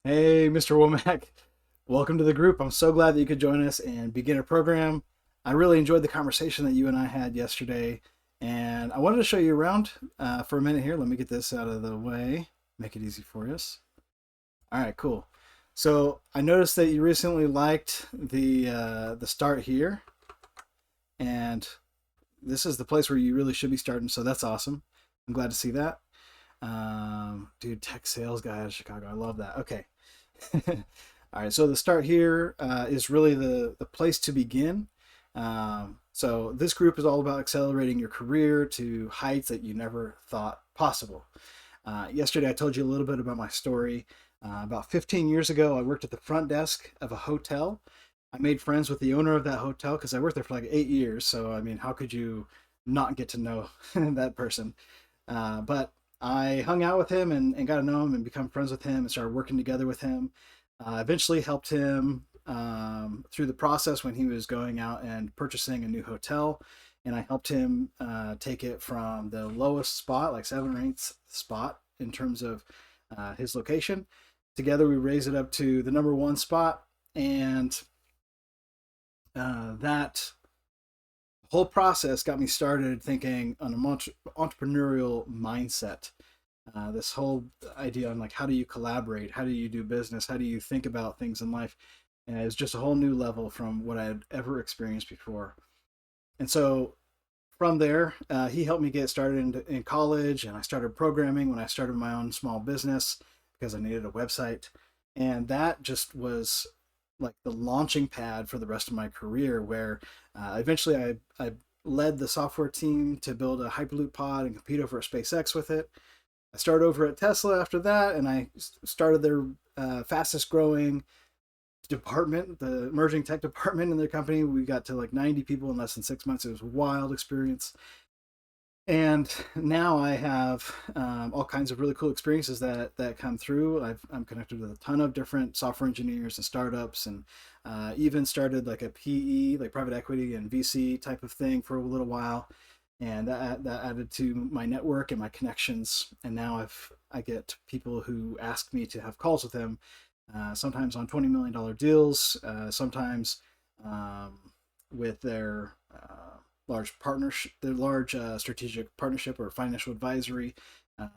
Hey, Mr. Womak. Welcome to the group. I'm so glad that you could join us and begin a program. I really enjoyed the conversation that you and I had yesterday, and I wanted to show you around for a minute here. Let me get this out of the way, make it easy for us. All right, cool. So I noticed that you recently liked the start here, and this is the place where you really should be starting. So that's awesome. I'm glad to see that. Dude, tech sales guy out of Chicago. I love that. Okay. All right, so the start here is really the place to begin. So this group is all about accelerating your career to heights that you never thought possible. Yesterday, I told you a little bit about my story. About 15 years ago, I worked at the front desk of a hotel. I made friends with the owner of that hotel because I worked there for like 8 years. So, I mean, how could you not get to know that person? But I hung out with him and got to know him and become friends with him and started working together with him. Eventually helped him through the process when he was going out and purchasing a new hotel. And I helped him take it from the lowest spot, like 7th or 8th spot in terms of his location. Together, we raised it up to the number one spot. And that whole process got me started thinking on an entrepreneurial mindset. This whole idea on like how do you collaborate, how do you do business, how do you think about things in life, and it's just a whole new level from what I had ever experienced before. And so from there, he helped me get started in college, and I started programming when I started my own small business because I needed a website, and that just was like the launching pad for the rest of my career. Where eventually I led the software team to build a Hyperloop Pod and compete over at SpaceX with it. I started over at Tesla after that, and I started their fastest growing department, the emerging tech department in their company. We got to like 90 people in less than 6 months. It was a wild experience. And now I have all kinds of really cool experiences that come through. I'm connected with a ton of different software engineers and startups, and even started like a PE, like private equity and VC type of thing for a little while, and that added to my network and my connections. And now I get people who ask me to have calls with them, sometimes on $20 million deals, sometimes um, with their large strategic partnership or financial advisory.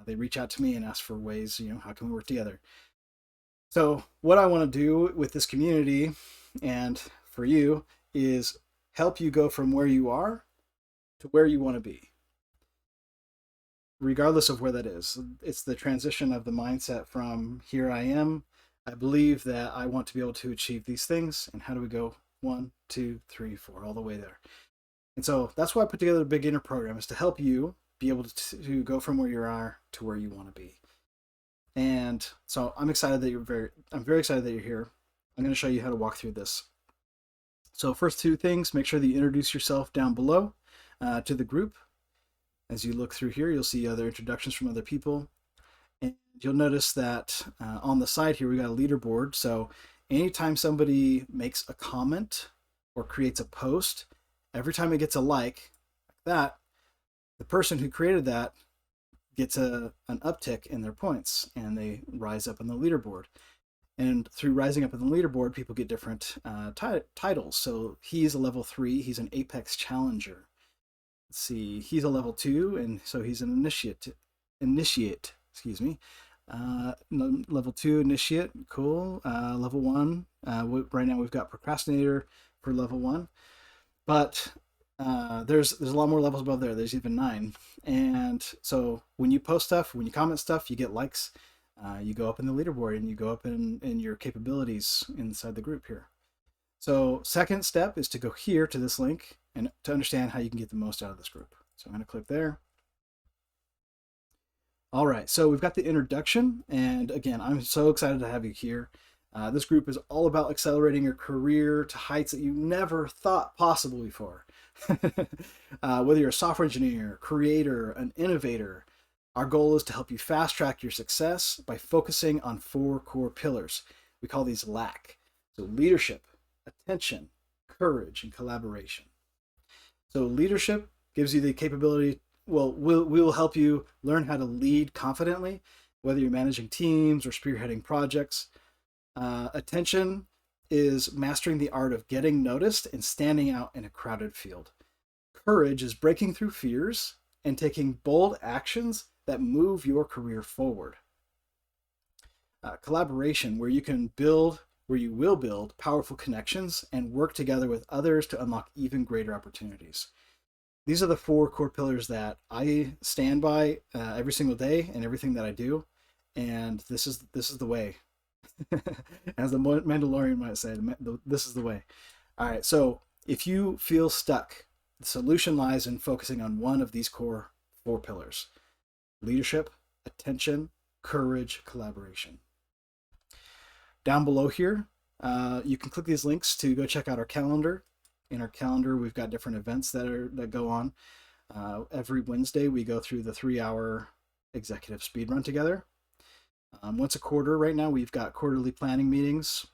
They reach out to me and ask for ways, how can we work together? So what I want to do with this community and for you is help you go from where you are to where you want to be, regardless of where that is. It's the transition of the mindset from here I am. I believe that I want to be able to achieve these things. And how do we go one, two, three, four, all the way there? And so that's why I put together the beginner program, is to help you be able to go from where you are to where you want to be. And so I'm very excited that you're here. I'm going to show you how to walk through this. So first two things, make sure that you introduce yourself down below to the group. As you look through here, you'll see other introductions from other people. And you'll notice that on the side here, we got a leaderboard. So anytime somebody makes a comment or creates a post, every time it gets a like that, the person who created that gets an uptick in their points, and they rise up on the leaderboard. And through rising up in the leaderboard, people get different titles. So he's a level 3. He's an Apex Challenger. Let's see. He's a level 2, and so he's an Initiate. Excuse me. Level 2 Initiate. Cool. Level 1. Right now we've got Procrastinator for level 1. But there's a lot more levels above there. There's even 9. And so when you post stuff, when you comment stuff, you get likes. You go up in the leaderboard, and you go up in your capabilities inside the group here. So second step is to go here to this link and to understand how you can get the most out of this group. So I'm going to click there. All right, so we've got the introduction, and again, I'm so excited to have you here. This group is all about accelerating your career to heights that you never thought possible before. Whether you're a software engineer, creator, an innovator, our goal is to help you fast track your success by focusing on 4 core pillars. We call these LAC. So leadership, attention, courage, and collaboration. So leadership gives you the capability, well, we will help you learn how to lead confidently, whether you're managing teams or spearheading projects. Attention is mastering the art of getting noticed and standing out in a crowded field. Courage is breaking through fears and taking bold actions that move your career forward. Collaboration, where you will build powerful connections and work together with others to unlock even greater opportunities. These are the 4 core pillars that I stand by every single day in everything that I do, and this is the way. As the Mandalorian might say, this is the way. All right, so if you feel stuck, the solution lies in focusing on one of these core 4 pillars: leadership, attention, courage, collaboration. Down below here, you can click these links to go check out our calendar. In our calendar, we've got different events that go on. Every Wednesday, we go through the 3-hour executive speed run together. Once a quarter right now, we've got quarterly planning meetings.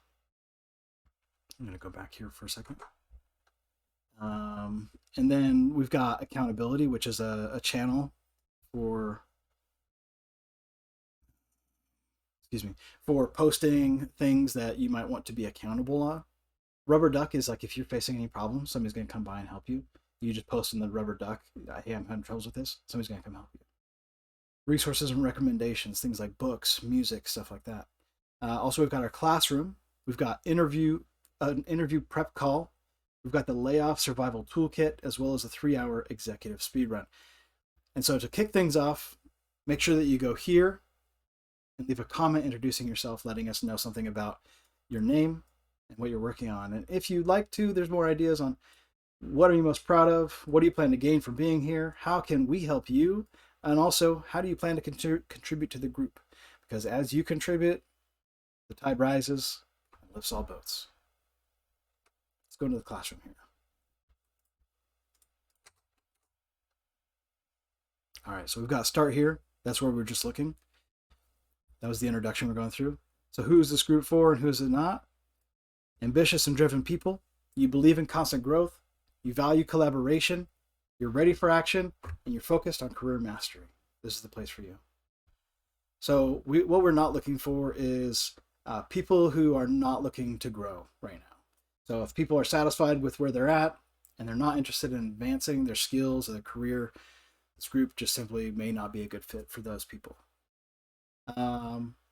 I'm going to go back here for a second. And then we've got accountability, which is a channel for posting things that you might want to be accountable on. Rubber duck is like if you're facing any problems, somebody's going to come by and help you. You just post in the rubber duck, hey, I'm having troubles with this. Somebody's going to come help you. Resources and recommendations, things like books, music, stuff like that. Also, we've got our classroom. We've got an interview prep call. We've got the layoff survival toolkit, as well as a 3-hour executive speed run. And so to kick things off, make sure that you go here and leave a comment introducing yourself, letting us know something about your name and what you're working on. And if you'd like to, there's more ideas on what are you most proud of? What do you plan to gain from being here? How can we help you? And also, how do you plan to contribute to the group? Because as you contribute, the tide rises and lifts all boats. Let's go into the classroom here. All right, so we've got start here. That's where we're just looking. That was the introduction we're going through. So who is this group for and who is it not? Ambitious and driven people. You believe in constant growth. You value collaboration. You're ready for action, and you're focused on career mastery. This is the place for you. So what we're not looking for is people who are not looking to grow right now. So if people are satisfied with where they're at and they're not interested in advancing their skills or their career, this group just simply may not be a good fit for those people.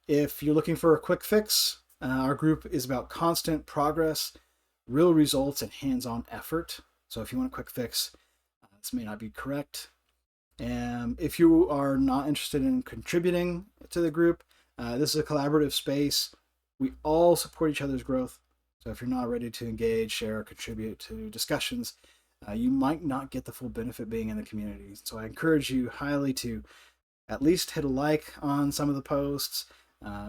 If you're looking for a quick fix, our group is about constant progress, real results, and hands-on effort. So if you want a quick fix, this may not be correct. And if you are not interested in contributing to the group, this is a collaborative space. We all support each other's growth. So if you're not ready to engage, share, or contribute to discussions, you might not get the full benefit being in the community. So I encourage you highly to at least hit a like on some of the posts,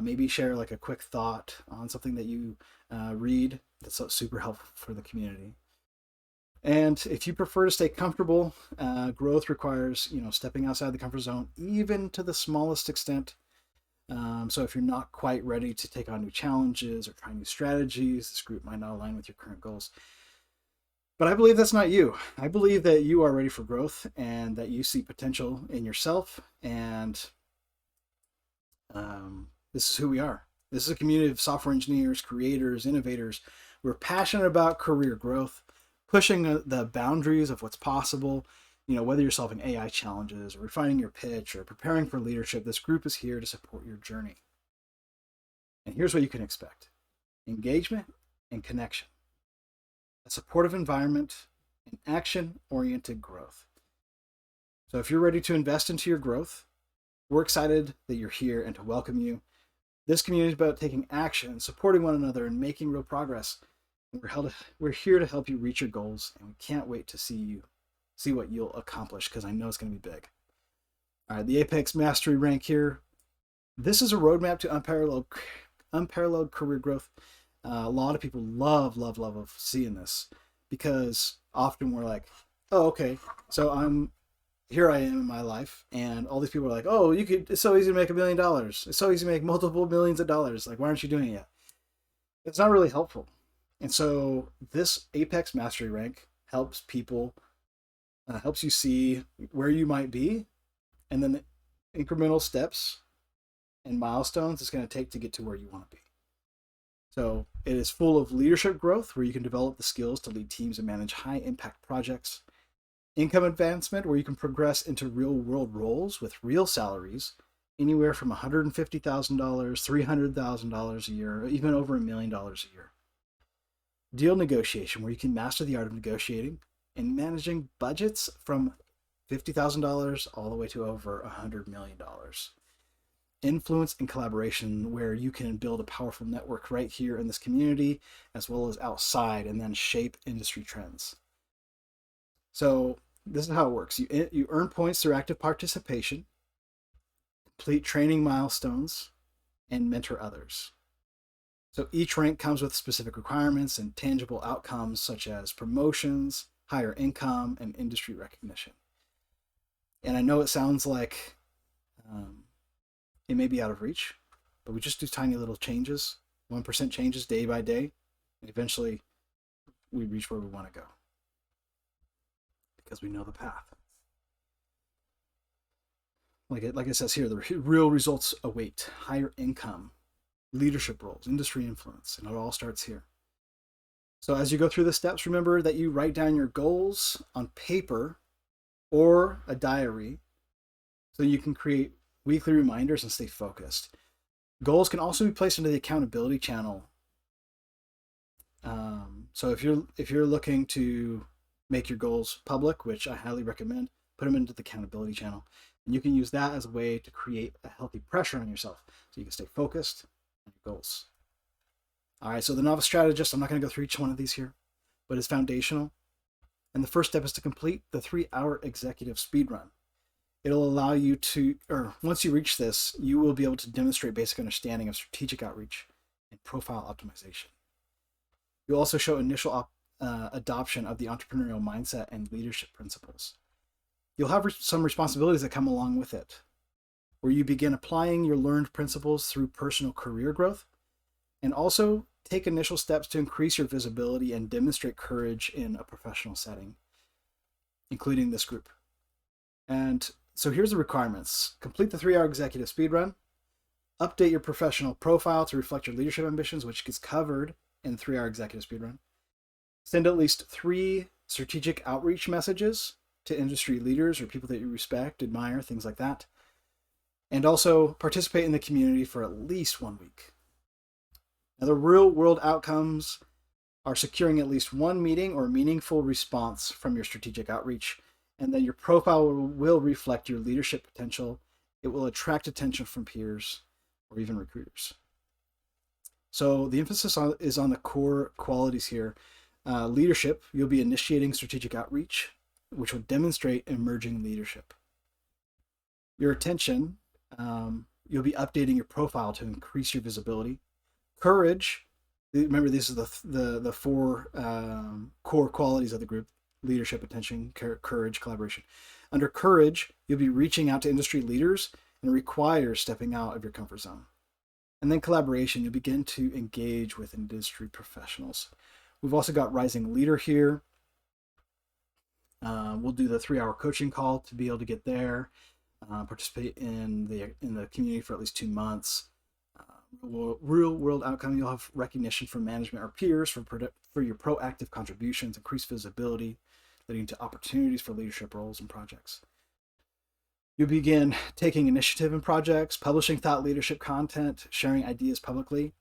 maybe share like a quick thought on something that you read. That's super helpful for the community. And if you prefer to stay comfortable, growth requires, stepping outside the comfort zone, even to the smallest extent. So if you're not quite ready to take on new challenges or try new strategies, this group might not align with your current goals. But I believe that's not you. I believe that you are ready for growth and that you see potential in yourself. And this is who we are. This is a community of software engineers, creators, innovators. We're passionate about career growth, pushing the boundaries of what's possible. Whether you're solving AI challenges or refining your pitch or preparing for leadership, this group is here to support your journey. And here's what you can expect: engagement and connection, a supportive environment, and action-oriented growth. So if you're ready to invest into your growth, we're excited that you're here and to welcome you. This community is about taking action, supporting one another, and making real progress. We're here to help you reach your goals, and we can't wait to see what you'll accomplish, because I know it's going to be big. All right, the Apex Mastery rank here. This is a roadmap to unparalleled career growth. A lot of people love seeing this, because often we're like, oh, okay, so here I am in my life, and all these people are like, oh, it's so easy to make $1 million. It's so easy to make multiple millions of dollars. Like, why aren't you doing it yet? It's not really helpful. And so this Apex Mastery rank helps you see where you might be, and then the incremental steps and milestones it's going to take to get to where you want to be. So it is full of leadership growth where you can develop the skills to lead teams and manage high impact projects. Income advancement where you can progress into real world roles with real salaries, anywhere from $150,000, $300,000 a year, or even over $1 million a year. Deal negotiation where you can master the art of negotiating and managing budgets from $50,000 all the way to over $100 million. Influence and collaboration where you can build a powerful network right here in this community as well as outside and then shape industry trends. So this is how it works. You earn points through active participation, complete training milestones, and mentor others. So each rank comes with specific requirements and tangible outcomes such as promotions, higher income, and industry recognition. And I know it sounds like it may be out of reach, but we just do tiny little changes, 1% changes day by day, and eventually we reach where we want to go because we know the path. Like it says here, the real results await: higher income, leadership roles, industry influence, and it all starts here. So as you go through the steps, remember that you write down your goals on paper or a diary so you can create weekly reminders and stay focused. Goals can also be placed into the accountability channel. So if you're looking to make your goals public, which I highly recommend, put them into the accountability channel. And you can use that as a way to create a healthy pressure on yourself so you can stay focused on your goals. All right, so the novice strategist, I'm not going to go through each one of these here, but it's foundational. And the first step is to complete the 3-hour executive speed run. It'll allow you to, or once you reach this, you will be able to demonstrate basic understanding of strategic outreach and profile optimization. You'll also show initial adoption of the entrepreneurial mindset and leadership principles. You'll have some responsibilities that come along with it, where you begin applying your learned principles through personal career growth, and also take initial steps to increase your visibility and demonstrate courage in a professional setting, including this group. And so here's the requirements. Complete the 3-hour executive speed run. Update your professional profile to reflect your leadership ambitions, which gets covered in the 3-hour executive speed run. Send at least 3 strategic outreach messages to industry leaders or people that you respect, admire, things like that. And also participate in the community for at least 1 week. Now, the real world outcomes are securing at least 1 meeting or meaningful response from your strategic outreach. And then your profile will reflect your leadership potential. It will attract attention from peers or even recruiters. So the emphasis is on the core qualities here. Leadership, you'll be initiating strategic outreach, which will demonstrate emerging leadership. Your attention, you'll be updating your profile to increase your visibility. Courage, remember these are the 4 core qualities of the group: leadership, attention, courage, collaboration. Under courage, you'll be reaching out to industry leaders and it requires stepping out of your comfort zone. And then collaboration, you'll begin to engage with industry professionals. We've also got rising leader here. We'll do the 3-hour coaching call to be able to get there. Participate in the community for at least 2 months. Real world outcome, you'll have recognition from management or peers for your proactive contributions, increased visibility, leading to opportunities for leadership roles and projects. You'll begin taking initiative in projects, publishing thought leadership content, sharing ideas publicly.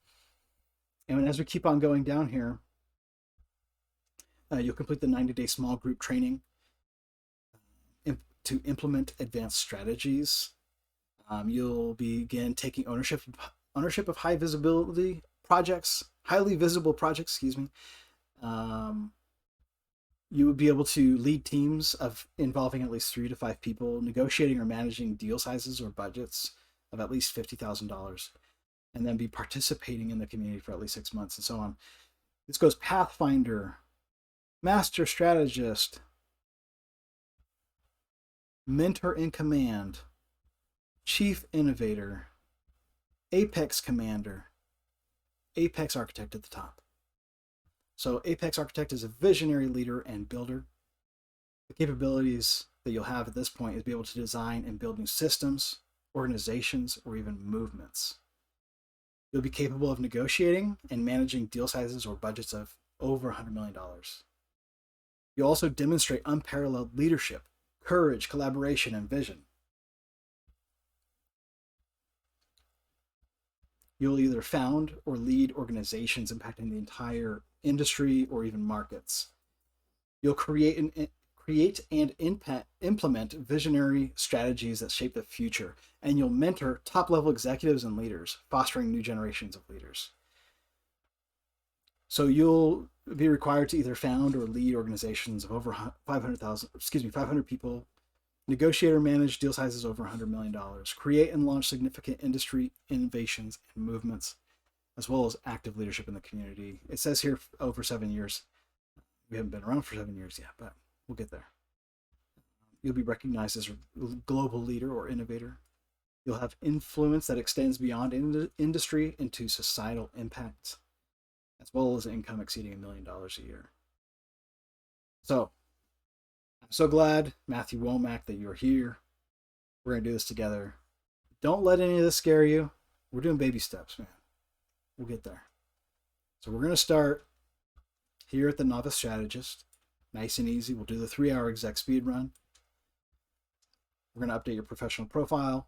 And as we keep on going down here, you'll complete the 90-day small group training to implement advanced strategies. You'll begin taking ownership of high visibility projects, highly visible projects, You would be able to lead teams involving at least 3 to 5 people, negotiating or managing deal sizes or budgets of at least $50,000, and then be participating in the community for at least 6 months and so on. This goes Pathfinder, Master Strategist, Mentor in Command, Chief Innovator, Apex Commander, Apex Architect at the top. So Apex Architect is a visionary leader and builder. The capabilities that you'll have at this point is be able to design and build new systems, organizations, or even movements. You'll be capable of negotiating and managing deal sizes or budgets of over $100 million. You'll also demonstrate unparalleled leadership, courage, collaboration, and vision. You'll either found or lead organizations impacting the entire industry or even markets. You'll create and implement visionary strategies that shape the future, and you'll mentor top-level executives and leaders, fostering new generations of leaders. So you'll be required to either found or lead organizations of over 500 people, negotiate or manage deal sizes over $100 million, create and launch significant industry innovations and movements, as well as active leadership in the community. It says here over 7 years. We haven't been around for 7 years yet, but we'll get there. You'll be recognized as a global leader or innovator. You'll have influence that extends beyond industry into societal impact, as well as income exceeding $1 million a year. So, I'm so glad, Matthew Womak, that you're here. We're going to do this together. Don't let any of this scare you. We're doing baby steps, man. We'll get there. So we're going to start here at the Novice Strategist. Nice and easy. We'll do the 3-hour exec speed run. We're going to update your professional profile.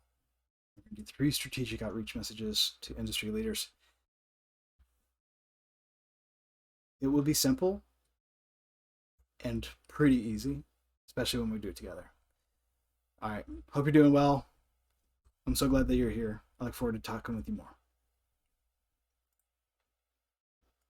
We're going to do 3 strategic outreach messages to industry leaders. It will be simple and pretty easy, especially when we do it together. All right. Hope you're doing well. I'm so glad that you're here. I look forward to talking with you more.